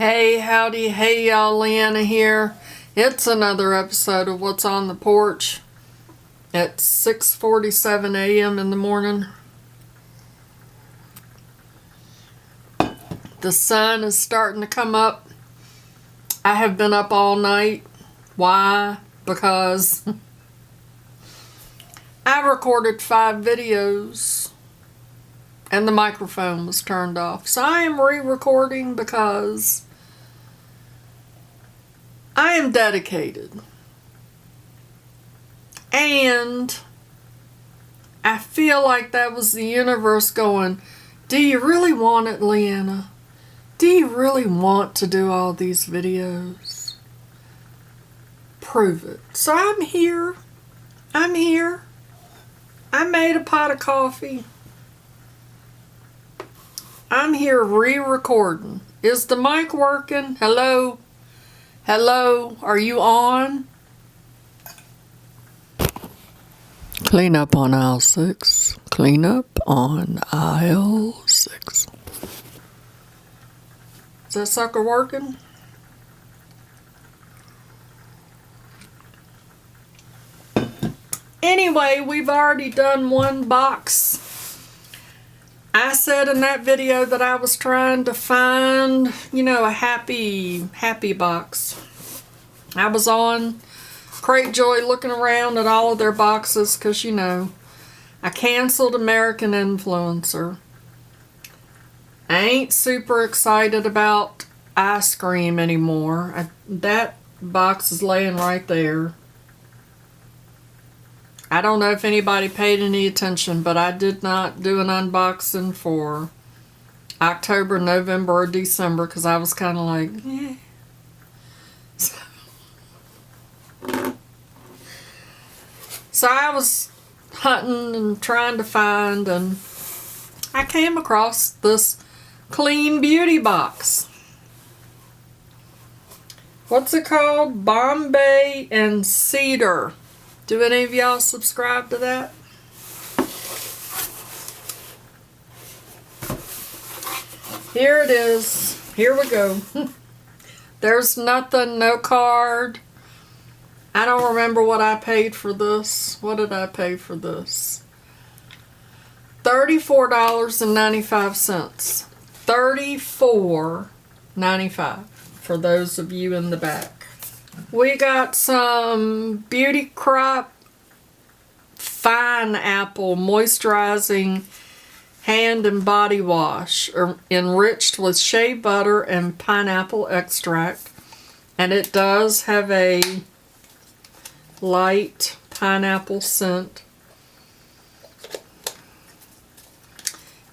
Hey, howdy, hey y'all, Leanna here. It's another episode of What's on the Porch at 6:47 a.m. in the morning. The sun is starting to come up. I have been up all night. Why? Because I recorded 5 videos and the microphone was turned off. So I am re-recording because I am dedicated. And I feel like that was the universe going, do you really want it, Leanna? Do you really want to do all these videos? Prove it. So I'm here. I'm here. I made a pot of coffee. I'm here re-recording. Is the mic working? Hello? Hello? Are you on? Clean up on aisle 6. Clean up on aisle 6. Is that sucker working? Anyway, we've already done one box. I said in that video that I was trying to find, a happy box. I was on Cratejoy looking around at all of their boxes because, I canceled American Influencer. I ain't super excited about ice cream anymore. That box is laying right there. I don't know if anybody paid any attention, but I did not do an unboxing for October, November, or December because I was kind of like, eh. So I was hunting and trying to find, and I came across this Clean Beauty box. What's it called? Bombay and Cedar. Do any of y'all subscribe to that? Here it is. Here we go. There's nothing, no card. I don't remember what I paid for this. What did I pay for this? $34.95. $34.95 for those of you in the back. We got some Beauty Crop Fine Apple Moisturizing Hand and Body Wash, enriched with shea butter and pineapple extract. And it does have a light pineapple scent.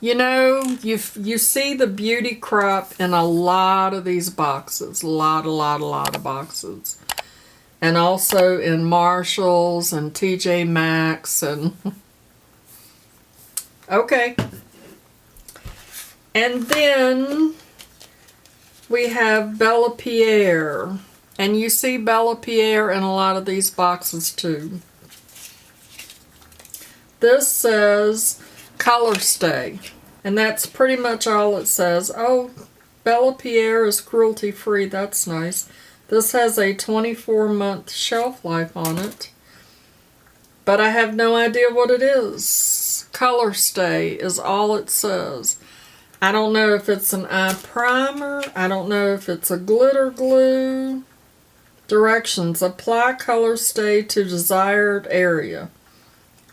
You see the Beauty Crop in a lot of these boxes. A lot of boxes. And also in Marshalls and TJ Maxx and... Okay. And then we have Bella Pierre. And you see Bella Pierre in a lot of these boxes too. This says Color Stay. And that's pretty much all it says. Oh, Bella Pierre is cruelty free. That's nice. This has a 24-month shelf life on it. But I have no idea what it is. Color Stay is all it says. I don't know if it's an eye primer. I don't know if it's a glitter glue. Directions. Apply Color Stay to desired area.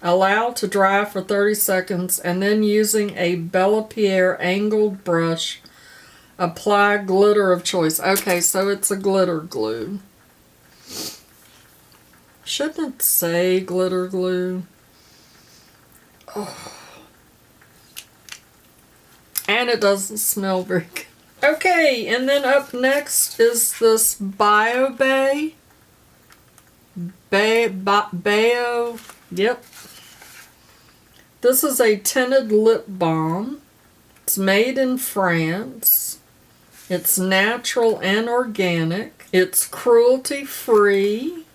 Allow to dry for 30 seconds and then using a Bella Pierre angled brush, apply glitter of choice. Okay, so it's a glitter glue. Shouldn't it say glitter glue? Oh. And it doesn't smell very good. Okay, and then up next is this BioBay. Yep. This is a tinted lip balm. It's made in France. It's natural and organic. It's cruelty free.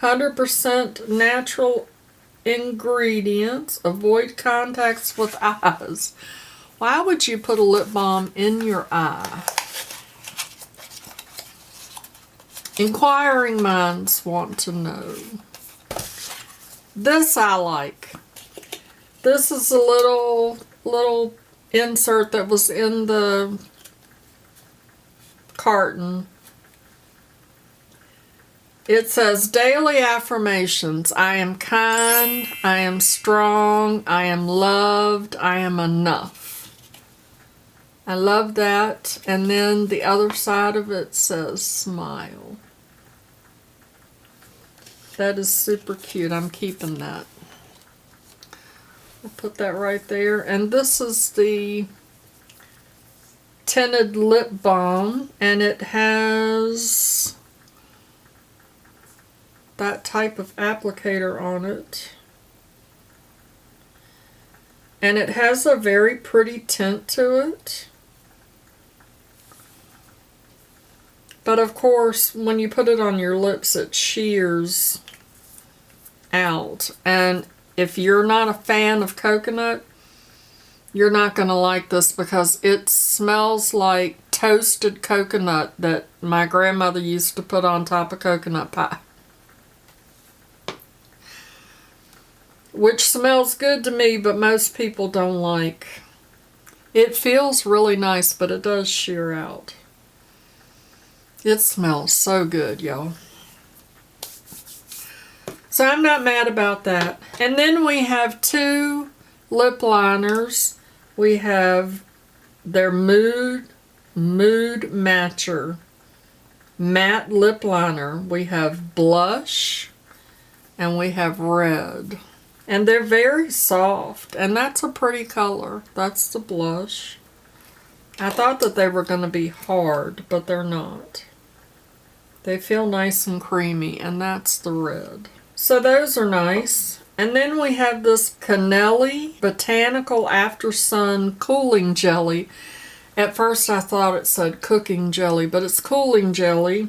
100% natural ingredients. Avoid contacts with eyes. Why would you put a lip balm in your eye? inquiring minds want to know. This I like. This is a little insert that was in the carton. It says daily affirmations. I am kind, I am strong, I am loved, I am enough. I love that. And then the other side of it says smile. That is super cute. I'm keeping that. I'll put that right there. And this is the tinted lip balm, and it has that type of applicator on it. And it has a very pretty tint to it. But of course, when you put it on your lips, it shears out. And if you're not a fan of coconut, you're not going to like this because it smells like toasted coconut that my grandmother used to put on top of coconut pie. Which smells good to me, but most people don't like. It feels really nice, but it does shear out. It smells so good, y'all. So I'm not mad about that. And then we have two lip liners. We have their Mood Matcher matte lip liner. We have blush and we have red. And they're very soft, and that's a pretty color. That's the blush. I thought that they were going to be hard, but they're not. They feel nice and creamy, and that's the red. So those are nice. And then we have this Canelli Botanical After Sun Cooling Jelly. At first I thought it said cooking jelly, but it's cooling jelly.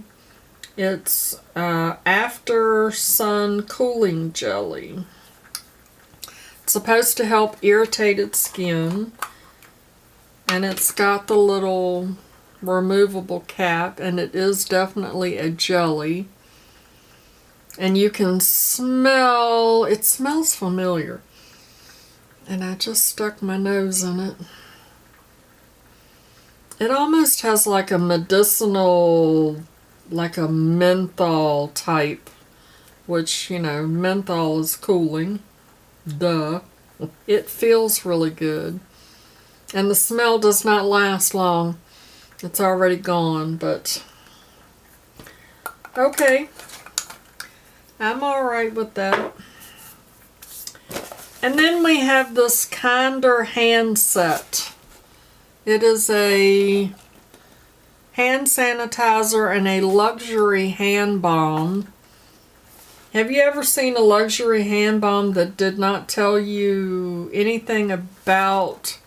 It's After Sun Cooling Jelly. It's supposed to help irritated skin. And it's got the little removable cap, and it is definitely a jelly. And you can smell, it smells familiar. And I just stuck my nose in it. It almost has like a medicinal, like a menthol type, which, you know, menthol is cooling. Duh. It feels really good. And the smell does not last long. It's already gone, but okay. I'm alright with that. And then we have this Kinder hand set. It is a hand sanitizer and a luxury hand balm. Have you ever seen a luxury hand balm that did not tell you anything about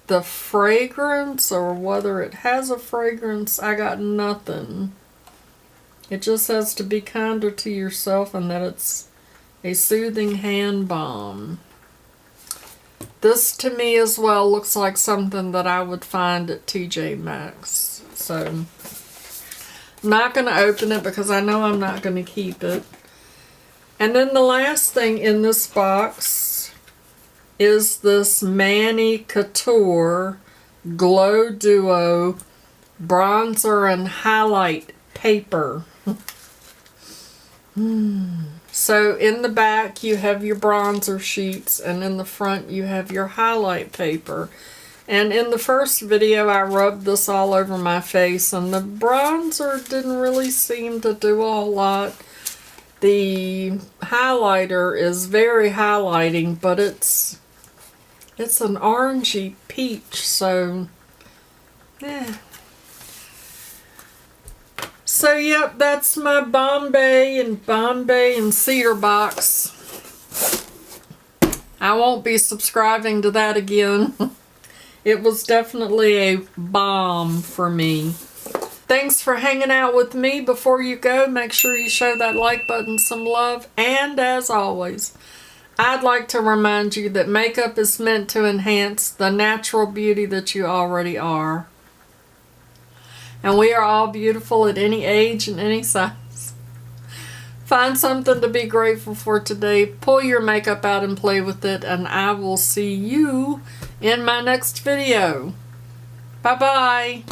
the fragrance or whether it has a fragrance? I got nothing. It just says to be kinder to yourself and that it's a soothing hand balm. This to me as well looks like something that I would find at TJ Maxx. So I'm not going to open it because I know I'm not going to keep it. And then the last thing in this box is this Manny Couture Glow Duo Bronzer and Highlight Paper. So in the back you have your bronzer sheets, and in the front you have your highlight paper. And in the first video I rubbed this all over my face, and the bronzer didn't really seem to do a whole lot. The highlighter is very highlighting, but it's an orangey peach, so yeah. So yep, that's my Bombay and Cedar box. I won't be subscribing to that again. It was definitely a bomb for me. Thanks for hanging out with me. Before you go, make sure you show that like button some love. And as always, I'd like to remind you that makeup is meant to enhance the natural beauty that you already are. And we are all beautiful at any age and any size. Find something to be grateful for today. Pull your makeup out and play with it. And I will see you in my next video. Bye-bye.